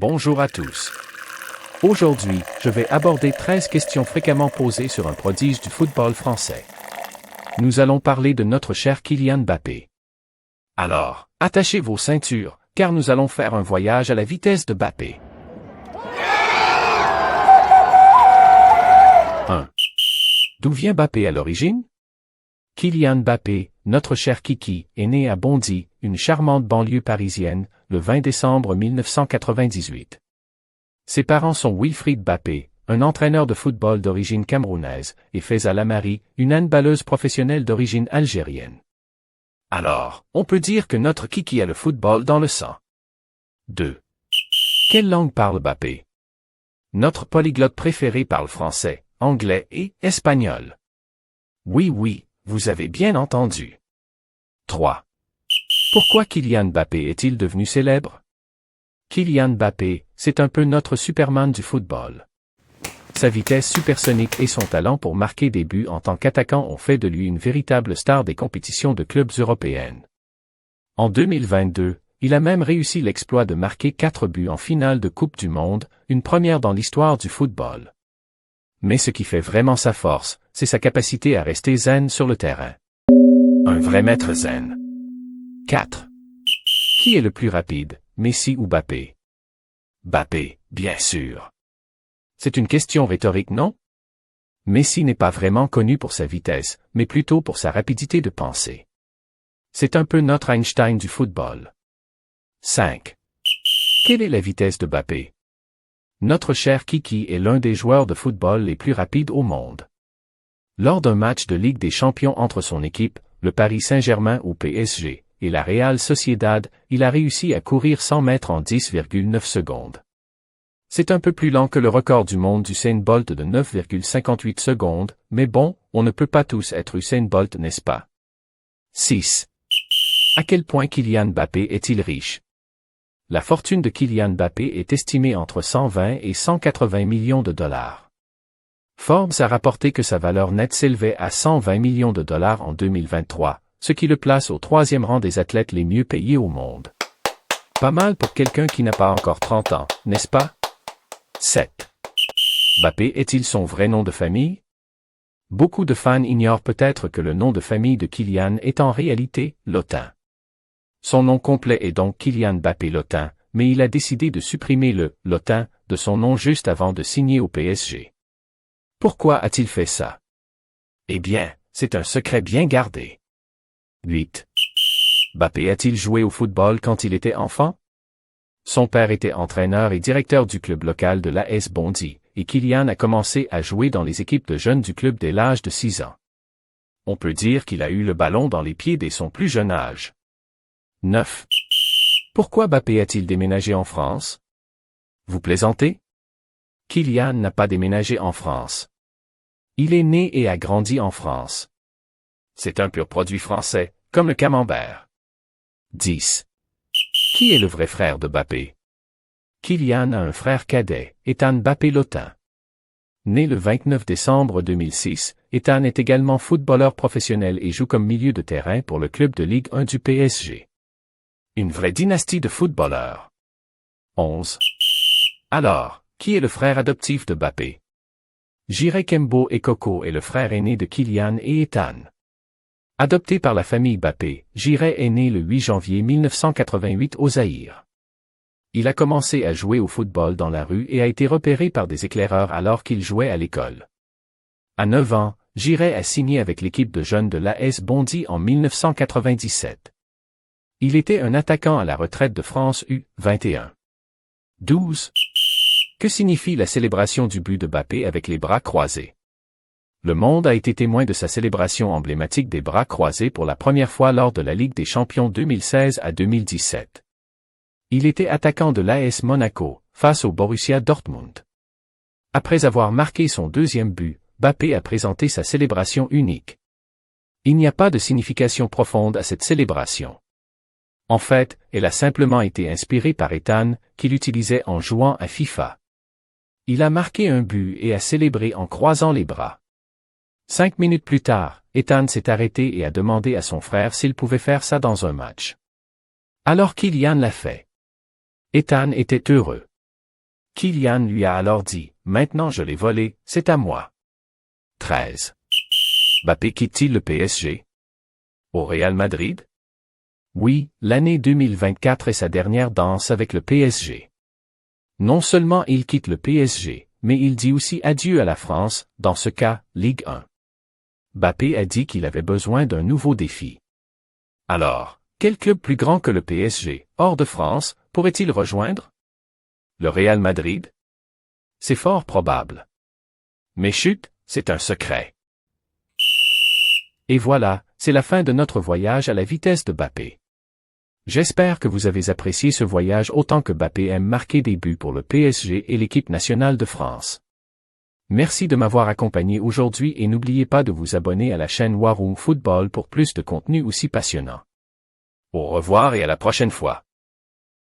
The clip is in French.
Bonjour à tous. Aujourd'hui, je vais aborder 13 questions fréquemment posées sur un prodige du football français. Nous allons parler de notre cher Kylian Mbappé. Alors, attachez vos ceintures, car nous allons faire un voyage à la vitesse de Mbappé. 1. D'où vient Mbappé à l'origine? Kylian Mbappé, notre cher Kiki, est né à Bondy, une charmante banlieue parisienne, le 20 décembre 1998. Ses parents sont Wilfried Mbappé, un entraîneur de football d'origine camerounaise, et Faiza Lamari, une handballeuse professionnelle d'origine algérienne. Alors, on peut dire que notre Kiki a le football dans le sang. 2. Quelle langue parle Mbappé? Notre polyglotte préféré parle français, anglais et espagnol. Oui, vous avez bien entendu. 3. Pourquoi Kylian Mbappé est-il devenu célèbre? Kylian Mbappé, c'est un peu notre Superman du football. Sa vitesse supersonique et son talent pour marquer des buts en tant qu'attaquant ont fait de lui une véritable star des compétitions de clubs européennes. En 2022, il a même réussi l'exploit de marquer 4 buts en finale de Coupe du Monde, une première dans l'histoire du football. Mais ce qui fait vraiment sa force, c'est sa capacité à rester zen sur le terrain. Un vrai maître zen. 4. Qui est le plus rapide, Messi ou Mbappé? Mbappé, bien sûr. C'est une question rhétorique, non? Messi n'est pas vraiment connu pour sa vitesse, mais plutôt pour sa rapidité de pensée. C'est un peu notre Einstein du football. 5. Quelle est la vitesse de Mbappé? Notre cher Kiki est l'un des joueurs de football les plus rapides au monde. Lors d'un match de Ligue des Champions entre son équipe, le Paris Saint-Germain ou PSG, et la Real Sociedad, il a réussi à courir 100 mètres en 10,9 secondes. C'est un peu plus lent que le record du monde d'Usain Bolt de 9,58 secondes, mais bon, on ne peut pas tous être Usain Bolt, n'est-ce pas? 6. À quel point Kylian Mbappé est-il riche? La fortune de Kylian Mbappé est estimée entre 120 et 180 millions de dollars. Forbes a rapporté que sa valeur nette s'élevait à 120 millions de dollars en 2023, ce qui le place au 3e rang des athlètes les mieux payés au monde. Pas mal pour quelqu'un qui n'a pas encore 30 ans, n'est-ce pas? 7. Mbappé est-il son vrai nom de famille? Beaucoup de fans ignorent peut-être que le nom de famille de Kylian est en réalité Lotin. Son nom complet est donc Kylian Mbappé Lotin, mais il a décidé de supprimer le « Lotin » de son nom juste avant de signer au PSG. Pourquoi a-t-il fait ça? Eh bien, c'est un secret bien gardé. 8. Mbappé a-t-il joué au football quand il était enfant? Son père était entraîneur et directeur du club local de l'AS Bondy, et Kylian a commencé à jouer dans les équipes de jeunes du club dès l'âge de 6 ans. On peut dire qu'il a eu le ballon dans les pieds dès son plus jeune âge. 9. Pourquoi Mbappé a-t-il déménagé en France? Vous plaisantez? Kylian n'a pas déménagé en France. Il est né et a grandi en France. C'est un pur produit français, comme le camembert. 10. Qui est le vrai frère de Mbappé? Kylian a un frère cadet, Ethan Mbappé Lotin. Né le 29 décembre 2006, Ethan est également footballeur professionnel et joue comme milieu de terrain pour le club de Ligue 1 du PSG. Une vraie dynastie de footballeurs. 11. Alors, qui est le frère adoptif de Mbappé? Jiré Kembo Ekoko est le frère aîné de Kylian et Ethan. Adopté par la famille Mbappé, Jiré est né le 8 janvier 1988 au Zaïre. Il a commencé à jouer au football dans la rue et a été repéré par des éclaireurs alors qu'il jouait à l'école. À 9 ans, Jiré a signé avec l'équipe de jeunes de l'AS Bondy en 1997. Il était un attaquant à la retraite de France U21. 12. Que signifie la célébration du but de Mbappé avec les bras croisés? Le monde a été témoin de sa célébration emblématique des bras croisés pour la première fois lors de la Ligue des Champions 2016 à 2017. Il était attaquant de l'AS Monaco, face au Borussia Dortmund. Après avoir marqué son 2e but, Mbappé a présenté sa célébration unique. Il n'y a pas de signification profonde à cette célébration. En fait, elle a simplement été inspirée par Ethan, qui l'utilisait en jouant à FIFA. Il a marqué un but et a célébré en croisant les bras. 5 minutes plus tard, Ethan s'est arrêté et a demandé à son frère s'il pouvait faire ça dans un match. Alors Kylian l'a fait. Ethan était heureux. Kylian lui a alors dit, « Maintenant je l'ai volé, c'est à moi. » 13. Mbappé quitte-t-il le PSG? Au Real Madrid? Oui, l'année 2024 est sa dernière danse avec le PSG. Non seulement il quitte le PSG, mais il dit aussi adieu à la France, dans ce cas, Ligue 1. Mbappé a dit qu'il avait besoin d'un nouveau défi. Alors, quel club plus grand que le PSG, hors de France, pourrait-il rejoindre? Le Real Madrid? C'est fort probable. Mais chut, c'est un secret. Et voilà, c'est la fin de notre voyage à la vitesse de Mbappé. J'espère que vous avez apprécié ce voyage autant que Mbappé aime marquer des buts pour le PSG et l'équipe nationale de France. Merci de m'avoir accompagné aujourd'hui et n'oubliez pas de vous abonner à la chaîne Waroom Football pour plus de contenu aussi passionnant. Au revoir et à la prochaine fois.